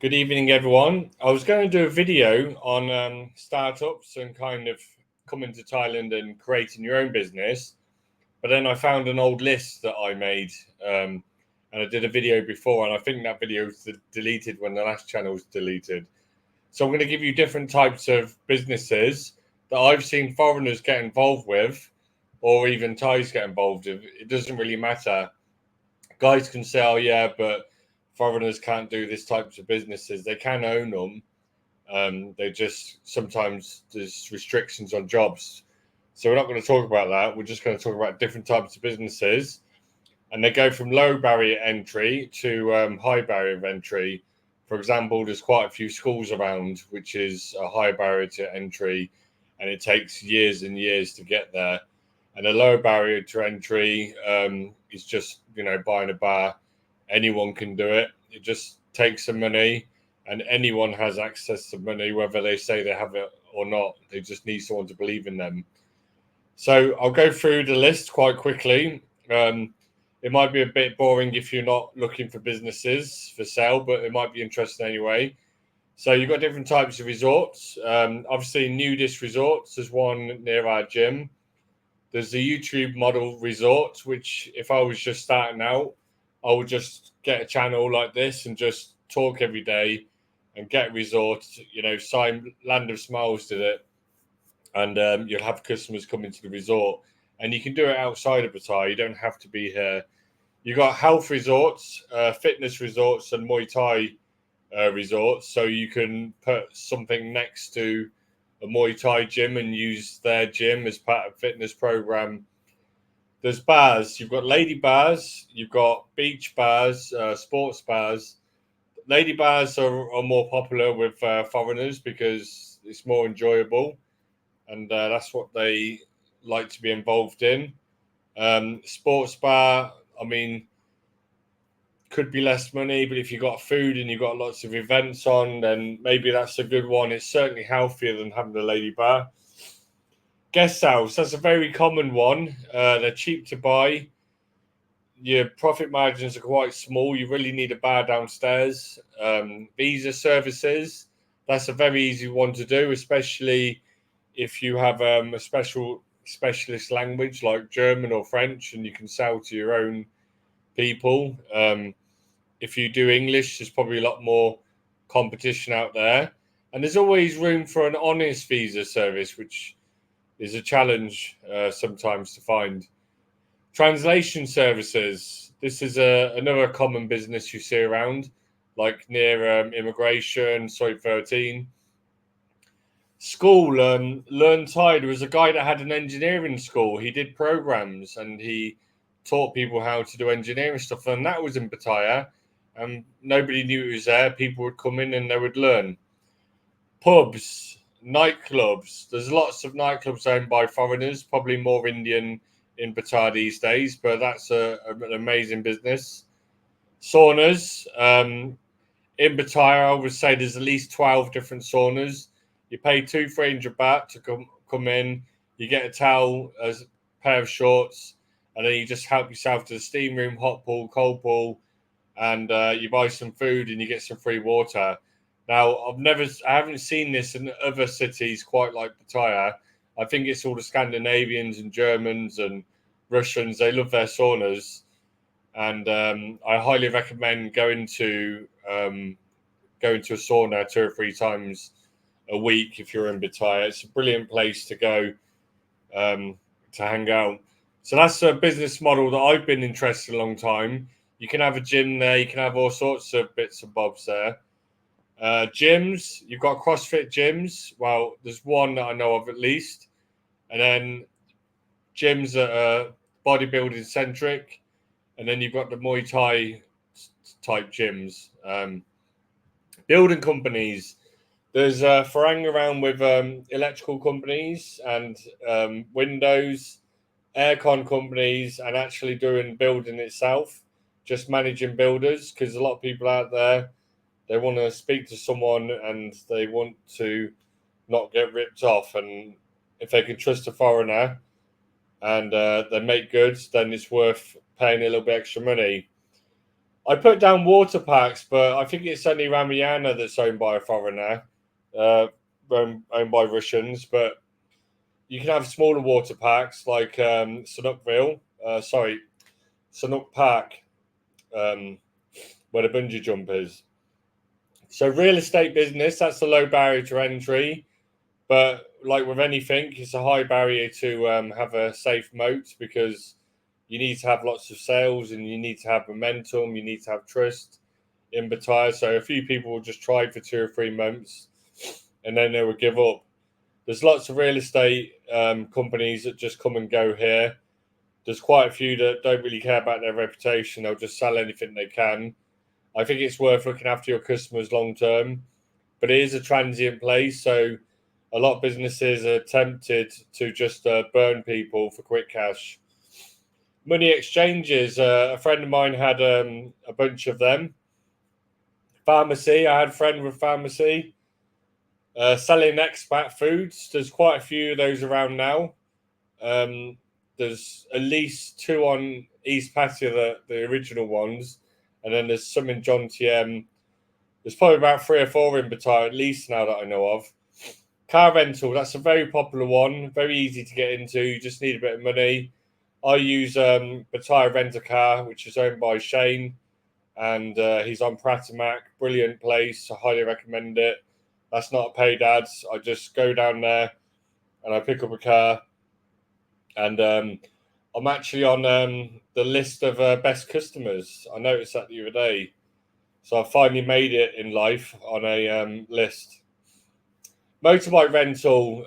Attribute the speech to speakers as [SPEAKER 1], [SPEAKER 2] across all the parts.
[SPEAKER 1] Good evening, everyone. I was going to do a video on startups and kind of coming to Thailand and creating your own business. But then I found an old list that I made and I did a video before, and I think that video was deleted when the last channel was deleted. So I'm going to give you different types of businesses that I've seen foreigners get involved with, or even Thais get involved with. It doesn't really matter. Guys can say, oh, yeah, but foreigners can't do this types of businesses. They can own them. They just sometimes there's restrictions on jobs. So we're not going to talk about that. We're just going to talk about different types of businesses. And they go from low barrier entry to high barrier of entry. For example, there's quite a few schools around, which is a high barrier to entry, and it takes years and years to get there. And a low barrier to entry is just, buying a bar. Anyone can do it. It just takes some money, and anyone has access to money, whether they say they have it or not. They just need someone to believe in them. So I'll go through the list quite quickly. It might be a bit boring if you're not looking for businesses for sale, but it might be interesting anyway. So you've got different types of resorts. Obviously, nudist resorts. There's one near our gym. There's the YouTube model resorts, which if I was just starting out, I would just get a channel like this and just talk every day and get resorts. Siam Land of Smiles did it, and you'll have customers coming to the resort, and you can do it outside of Pattaya. You don't have to be here. You've got health resorts, fitness resorts, and Muay Thai resorts. So you can put something next to a Muay Thai gym and use their gym as part of a fitness program. There's bars. You've got lady bars. You've got beach bars, sports bars. Lady bars are more popular with foreigners because it's more enjoyable, and that's what they like to be involved in. Sports bar, could be less money, but if you've got food and you've got lots of events on, then maybe that's a good one. It's certainly healthier than having a lady bar. Guest house, that's a very common one. They're cheap to buy. Your profit margins are quite small. You really need a bar downstairs. Visa services, that's a very easy one to do, especially if you have a specialist language like German or French, and you can sell to your own people. If you do English, there's probably a lot more competition out there. And there's always room for an honest visa service, which is a challenge sometimes to find. Translation services. This is another common business you see around, like near immigration, Soi 13. School, Learn Thai. There was a guy that had an engineering school. He did programs and he taught people how to do engineering stuff. And that was in Pattaya. And nobody knew it was there. People would come in and they would learn. Pubs, nightclubs. There's lots of nightclubs owned by foreigners, probably more Indian in Pattaya these days, but that's an amazing business. Saunas. In Pattaya, I would say there's at least 12 different saunas. You pay 300 baht to come in. You get a towel, a pair of shorts, and then you just help yourself to the steam room, hot pool, cold pool, and you buy some food and you get some free water. Now, I haven't seen this in other cities quite like Pattaya. I think it's all the Scandinavians and Germans and Russians. They love their saunas, and I highly recommend going to a sauna 2 or 3 times a week if you're in Pattaya. It's a brilliant place to go to hang out. So that's a business model that I've been interested in a long time. You can have a gym there. You can have all sorts of bits and bobs there. Gyms, you've got CrossFit gyms. Well, there's one that I know of at least. And then gyms that are bodybuilding centric. And then you've got the Muay Thai type gyms. Building companies. There's Farang around with electrical companies and windows, aircon companies, and actually doing building itself, just managing builders, because a lot of people out there, they want to speak to someone and they want to not get ripped off. And if they can trust a foreigner and they make goods, then it's worth paying a little bit extra money. I put down water packs, but I think it's only Ramayana that's owned by a foreigner, owned by Russians. But you can have smaller water packs like Sanukville, Sanuk Park, where the bungee jump is. So real estate business, that's a low barrier to entry. But like with anything, it's a high barrier to have a safe moat, because you need to have lots of sales and you need to have momentum, you need to have trust in Pattaya. So a few people will just try for 2 or 3 months and then they will give up. There's lots of real estate companies that just come and go here. There's quite a few that don't really care about their reputation. They'll just sell anything they can. I think it's worth looking after your customers long term, but it is a transient place. So a lot of businesses are tempted to just burn people for quick cash. Money exchanges, a friend of mine had a bunch of them. Pharmacy, I had a friend with pharmacy. Selling expat foods, there's quite a few of those around now. There's at least 2 on East Pattaya, the original ones, and then there's some in John TM. There's probably about 3 or 4 in Pattaya, at least now that I know of. Car rental, that's a very popular one, very easy to get into. You just need a bit of money. I use Pattaya Rent a Car, which is owned by Shane, and he's on Pratimac. Brilliant place. I highly recommend it. That's not a paid ads. I just go down there and I pick up a car, and I'm actually on the list of best customers. I noticed that the other day. So I finally made it in life on a list. Motorbike rental,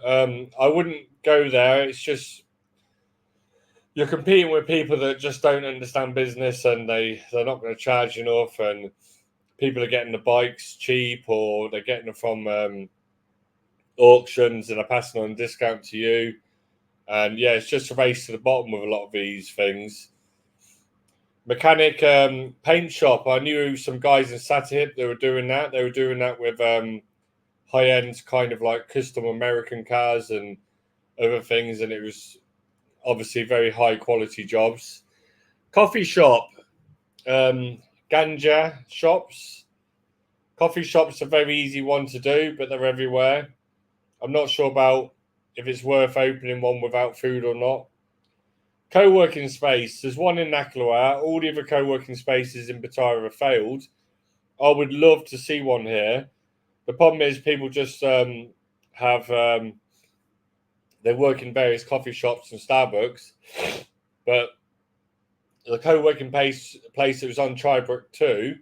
[SPEAKER 1] I wouldn't go there. It's just you're competing with people that just don't understand business, and they're not going to charge enough, and people are getting the bikes cheap, or they're getting them from auctions and are passing on a discount to you. And yeah, it's just a race to the bottom with a lot of these things. Mechanic paint shop. I knew some guys in Saturday that were doing that. They were doing that with high-end kind of like custom American cars and other things, and it was obviously very high-quality jobs. Coffee shop. Ganja shops. Coffee shops are a very easy one to do, but they're everywhere. I'm not sure about if it's worth opening one without food or not. Co-working space. There's one in Naklua. All the other co-working spaces in Pattaya have failed. I would love to see one here. The problem is people just have they work in various coffee shops and Starbucks, but the co-working place that was on Tribrook 2,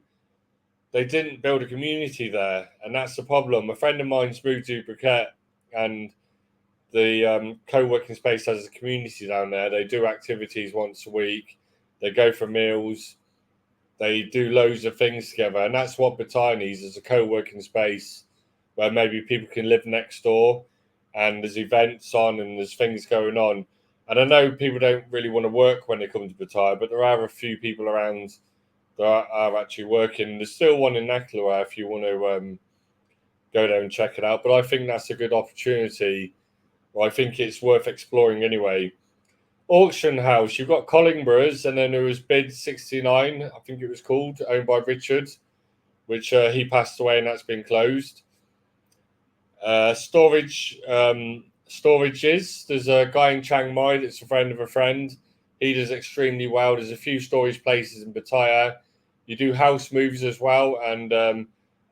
[SPEAKER 1] they didn't build a community there, and that's the problem. A friend of mine's moved to Phuket, and the co-working space has a community down there. They do activities once a week. They go for meals. They do loads of things together, and that's what Pattaya needs, is a co-working space where maybe people can live next door, and there's events on and there's things going on. And I know people don't really want to work when they come to Pattaya, but there are a few people around that are actually working. There's still one in Naklua if you want to go there and check it out. But I think that's a good opportunity. Well, I think it's worth exploring anyway. Auction house, you've got Collingborough's, and then there was Bid 69, I think it was called, owned by Richard, which he passed away, and that's been closed. Storages. There's a guy in Chiang Mai that's a friend of a friend. He does extremely well. There's a few storage places in Pattaya. You do house moves as well, and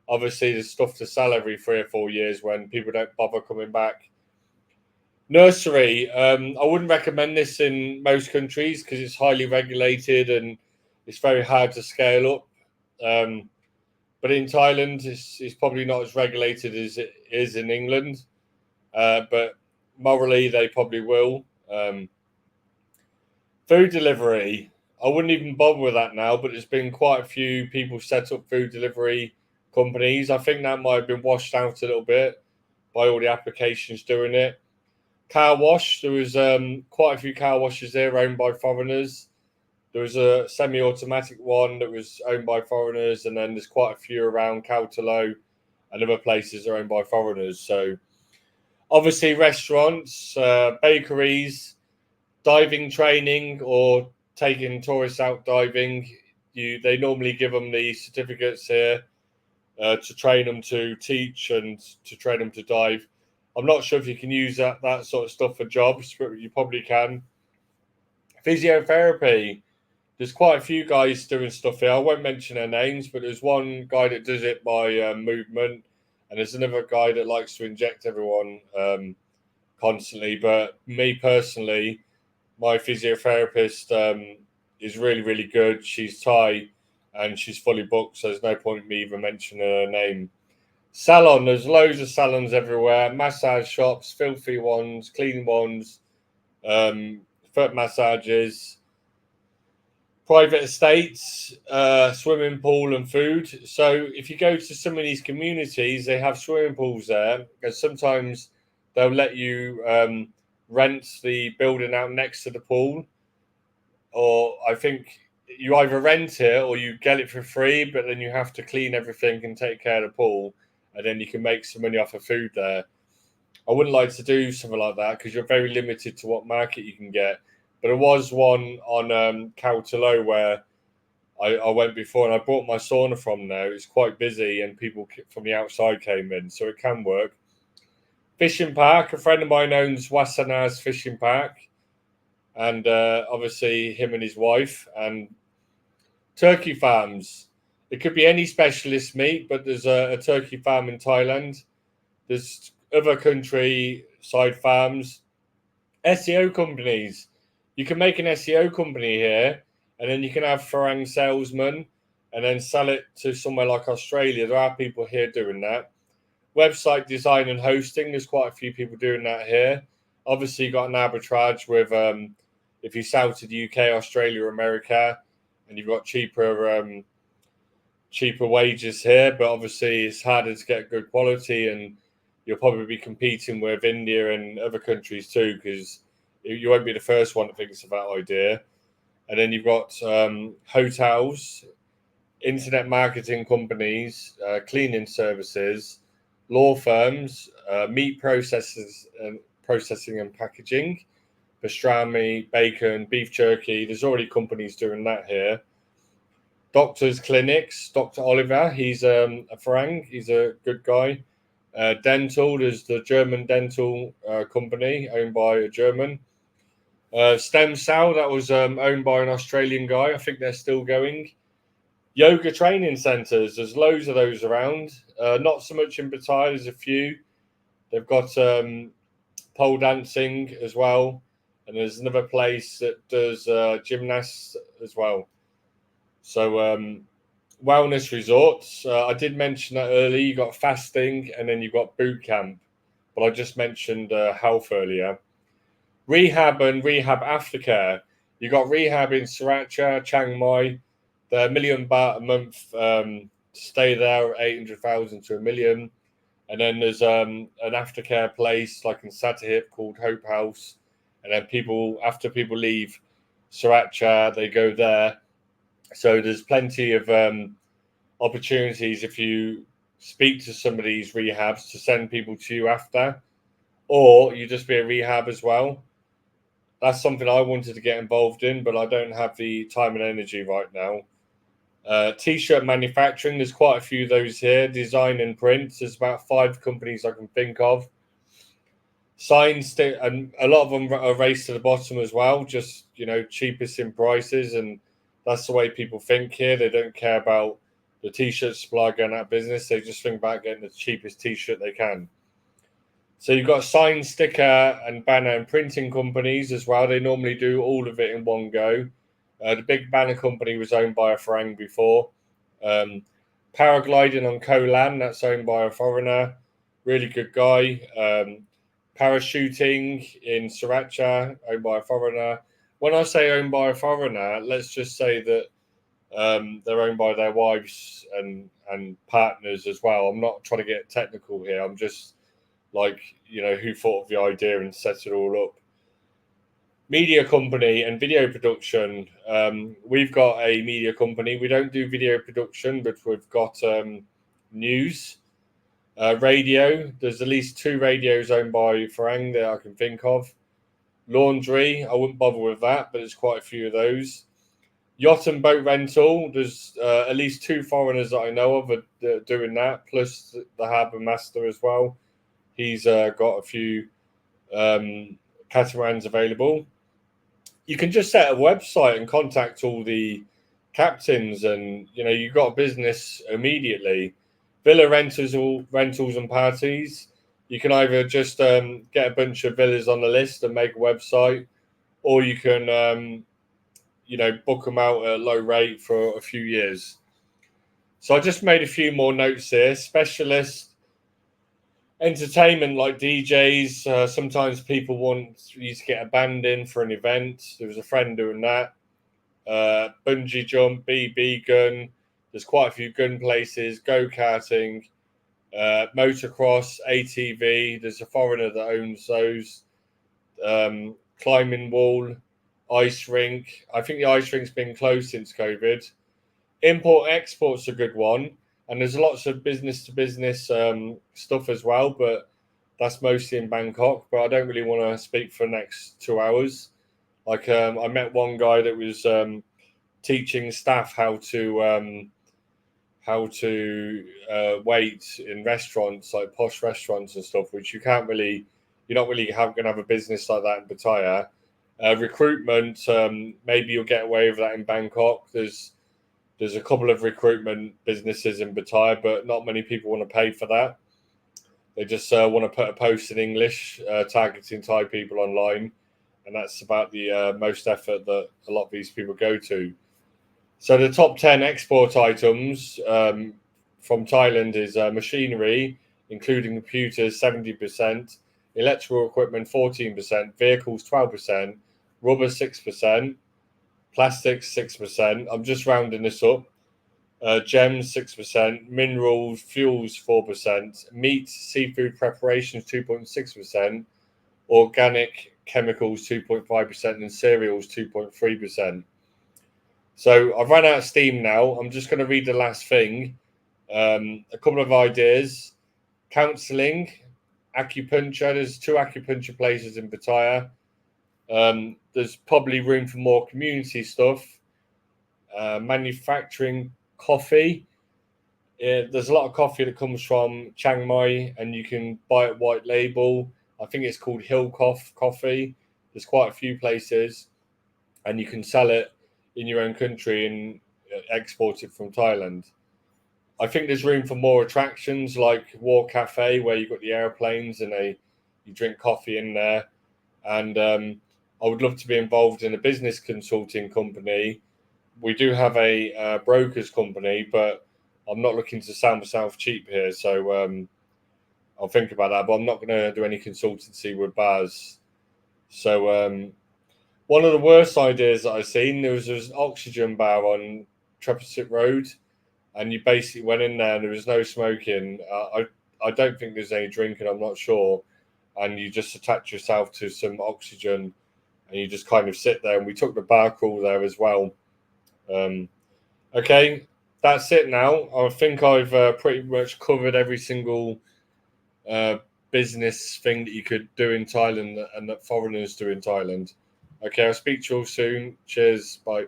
[SPEAKER 1] obviously there's stuff to sell every 3 or 4 years when people don't bother coming back. Nursery. I wouldn't recommend this in most countries because it's highly regulated and it's very hard to scale up. But in Thailand, it's probably not as regulated as it is in England. But morally, they probably will. Food delivery. I wouldn't even bother with that now, but there's been quite a few people set up food delivery companies. I think that might have been washed out a little bit by all the applications doing it. Car wash. There was quite a few car washes there owned by foreigners. There was a semi-automatic one that was owned by foreigners, and then there's quite a few around Kautalo and other places are owned by foreigners. So obviously restaurants, bakeries, diving training or taking tourists out diving. they normally give them the certificates here to train them to teach and to train them to dive. I'm not sure if you can use that sort of stuff for jobs, but you probably can. Physiotherapy. There's quite a few guys doing stuff here. I won't mention their names, but there's one guy that does it by movement, and there's another guy that likes to inject everyone constantly. But me personally, my physiotherapist is really, really good. She's Thai, and she's fully booked, so there's no point in me even mentioning her name. Salon, there's loads of salons everywhere. Massage shops, filthy ones, clean ones, foot massages, private estates, swimming pool and food. So if you go to some of these communities, they have swimming pools there, and sometimes they'll let you rent the building out next to the pool, or I think you either rent it or you get it for free, but then you have to clean everything and take care of the pool, and then you can make some money off of food there. I wouldn't like to do something like that because you're very limited to what market you can get. But there was one on Kautalo where I went before, and I brought my sauna from there. It's quite busy, and people from the outside came in, so it can work. Fishing park. A friend of mine owns Wasana's fishing park, and obviously him and his wife. And turkey farms. It could be any specialist meat, but there's a turkey farm in Thailand. There's other countryside farms. SEO companies. You can make an SEO company here, and then you can have Farang salesmen and then sell it to somewhere like Australia. There are people here doing that. Website design and hosting. There's quite a few people doing that here. Obviously, you've got an arbitrage with if you sell to the UK, Australia, America, and you've got cheaper wages here. But obviously, it's harder to get good quality, and you'll probably be competing with India and other countries too, because you won't be the first one that thinks of that idea. And then you've got hotels, internet marketing companies, cleaning services, law firms, meat processing and packaging, pastrami, bacon, beef jerky. There's already companies doing that here. Doctors' clinics. Dr. Oliver, he's a Farang. He's a good guy. Dental, there's the German dental company owned by a German. Stem Cell, that was owned by an Australian guy. I think they're still going. Yoga training centres, there's loads of those around. Not so much in Pattaya, there's a few. They've got pole dancing as well. And there's another place that does gymnasts as well. So wellness resorts. I did mention that earlier. You got fasting, and then you got boot camp. But I just mentioned health earlier. Rehab and rehab aftercare. You got rehab in Sriracha, Chiang Mai. They're $1 million baht a month to stay there, 800,000 to $1 million. And then there's an aftercare place like in Sattahip called Hope House. And then after people leave Sriracha, they go there. So there's plenty of opportunities if you speak to some of these rehabs to send people to you after, or you just be a rehab as well. That's something I wanted to get involved in, but I don't have the time and energy right now. T-shirt manufacturing, there's quite a few of those here. Design and print, there's about 5 companies I can think of. Signs, and a lot of them are raced to the bottom as well, just, cheapest in prices, and that's the way people think here. They don't care about the T-shirt supply going out of business. They just think about getting the cheapest T-shirt they can. So you've got sign, sticker, and banner and printing companies as well. They normally do all of it in one go. The big banner company was owned by a Farang before. Paragliding on Koh Lan, that's owned by a foreigner. Really good guy. Parachuting in Sriracha, owned by a foreigner. When I say owned by a foreigner, let's just say that they're owned by their wives and partners as well. I'm not trying to get technical here. I'm just who thought of the idea and set it all up. Media company and video production. We've got a media company. We don't do video production, but we've got news. Radio. There's at least 2 radios owned by Farang that I can think of. Laundry. I wouldn't bother with that, but there's quite a few of those. Yacht and boat rental. There's at least 2 foreigners that I know of are doing that, plus the harbour master as well. He's got a few catamarans available. You can just set a website and contact all the captains, and you've got a business immediately. Villa rentals and parties. You can either just get a bunch of villas on the list and make a website, or you can book them out at a low rate for a few years. So I just made a few more notes here. Specialist entertainment like DJs. Sometimes people want you to get a band in for an event. There was a friend doing that. Bungee jump, BB gun. There's quite a few gun places. Go-karting, motocross, ATV. There's a foreigner that owns those. Climbing wall, ice rink. I think the ice rink's been closed since COVID. Import export's a good one, and there's lots of business to business stuff as well, but that's mostly in Bangkok. But I don't really want to speak for the next 2 hours. Like I met one guy that was teaching staff how to wait in restaurants, like posh restaurants and stuff, which you're not really going to have a business like that in Pattaya. Recruitment, maybe you'll get away with that in Bangkok. There's a couple of recruitment businesses in Pattaya, but not many people want to pay for that. They just want to put a post in English, targeting Thai people online, and that's about the most effort that a lot of these people go to. So the top 10 export items from Thailand is machinery, including computers, 70%, electrical equipment, 14%, vehicles, 12%, rubber, 6%, plastics, 6%. I'm just rounding this up. Gems, 6%, minerals, fuels, 4%, meat, seafood preparations, 2.6%, organic chemicals, 2.5%, and cereals, 2.3%. So I've run out of steam now. I'm just going to read the last thing. A couple of ideas. Counselling, acupuncture. There's 2 acupuncture places in Pattaya. There's probably room for more community stuff. Manufacturing coffee. There's a lot of coffee that comes from Chiang Mai, and you can buy it white label. I think it's called Hill Coffee. There's quite a few places, and you can sell it in your own country and export it from Thailand. I think there's room for more attractions like War Cafe, where you've got the airplanes and you drink coffee in there. And I would love to be involved in a business consulting company. We do have a brokers company, but I'm not looking to sell myself cheap here. So I'll think about that, but I'm not going to do any consultancy with bars. So one of the worst ideas that I've seen, there was an oxygen bar on Trepasit Road, and you basically went in there and there was no smoking. I don't think there's any drinking, I'm not sure. And you just attach yourself to some oxygen and you just kind of sit there. And we took the bar crawl there as well. Okay, that's it now. I think I've pretty much covered every single business thing that you could do in Thailand and that foreigners do in Thailand. Okay, I'll speak to you all soon. Cheers. Bye.